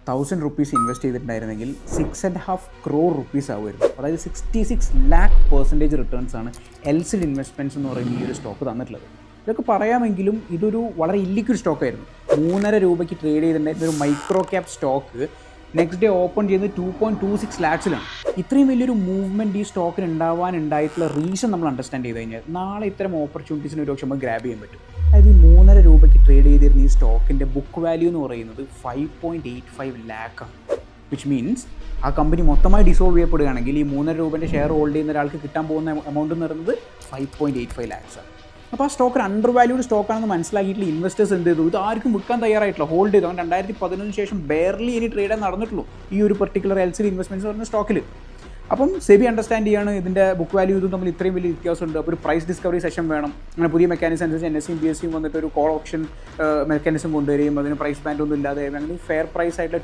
1000 rupees invest ചെയ്തിട്ടുണ്ടായിരുന്നെങ്കിൽ 6.5 crore rupees ആവുമായിരുന്നു. അതായത് 66 lakh% returns ആണ് എൽസിഡ് investments എന്ന് പറയുന്ന ഈ ഒരു സ്റ്റോക്ക് തന്നിട്ടുള്ളത്. ഇതൊക്കെ പറയാമെങ്കിലും ഇതൊരു വളരെ ഇല്ലിക്വിഡ് സ്റ്റോക്കായിരുന്നു. 3.5 രൂപയ്ക്ക് ട്രേഡ് ചെയ്തിട്ടുണ്ടായിരുന്ന ഒരു micro cap stock next day open ചെയ്യുന്നത് 2.26 lakhs-ലാണ്. ഇത്രയും വലിയൊരു മൂവ്മെൻറ്റ് ഈ സ്റ്റോക്കിന് ഉണ്ടായിട്ടുള്ള റീസൺ നമ്മൾ അണ്ടർസ്റ്റാൻഡ് ചെയ്ത് കഴിഞ്ഞാൽ നാളെ ഇത്തരം ഓപ്പർച്യൂണിറ്റീസിന് ഒരു പക്ഷേ നമുക്ക് ഗ്രാബ് ചെയ്യാൻ പറ്റും. അതായത് ഈ 3.5 രൂപയ്ക്ക് ട്രേഡ് ചെയ്തിരുന്ന ഈ സ്റ്റോക്കിൻ്റെ ബുക്ക് വാല്യൂ എന്ന് പറയുന്നത് 5.85 lakh ആണ്. വിച്ച് മീൻസ് ആ കമ്പനി മൊത്തമായി ഡിസോൾവ് ചെയ്യപ്പെടുകയാണെങ്കിൽ ഈ 3.5 രൂപേൻ്റെ ഷെയർ ഹോൾഡ് ചെയ്യുന്ന ഒരാൾക്ക് കിട്ടാൻ പോകുന്ന എമൗണ്ട് എന്ന് പറയുന്നത് 5.85 lakhs ആണ്. അപ്പോൾ ആ സ്റ്റോക്ക് ഒരു അണ്ടർ വാല്യൂഡ് സ്റ്റോക്കാണെന്ന് മനസ്സിലാക്കിയിട്ടുള്ള ഇൻവെസ്റ്റേഴ്സ് എന്ത് ചെയ്തു? ഇത് ആർക്കും വിൽക്കാൻ തയ്യാറായിട്ടില്ല, ഹോൾഡ് ചെയ്തു. അങ്ങനെ 2011 ശേഷം ബെയർലി ഇനി ട്രേഡ് നടന്നിട്ടുള്ളൂ ഈ ഒരു പെർട്ടിക്കുലർ എൽസിഡി ഇൻവെസ്റ്റ്മെൻറ്റ്സ് പറയുന്ന സ്റ്റോക്കിൽ. അപ്പം സെബി അണ്ടർസ്റ്റാൻഡ് ചെയ്യാണ് ഇതിൻ്റെ ബുക്ക് വാല്യൂ ഇതും തമ്മിൽ ഇത്രയും വലിയ വ്യത്യാസമുണ്ട്. അപ്പോൾ ഒരു പ്രൈസ് ഡിസ്കവറി സെഷൻ വേണം. അങ്ങനെ പുതിയ മെക്കാനിസം അനുസരിച്ച് NSEയും BSEയും വന്നിട്ട് ഒരു കോൾ ഓപ്ഷൻ മെക്കാനിസം കൊണ്ടുവരികയും അതിന് പ്രൈസ് ബാൻഡ് ഒന്നും ഇല്ലാതെ അങ്ങനെ ഫെയർ പ്രൈസ് ആയിട്ടുള്ള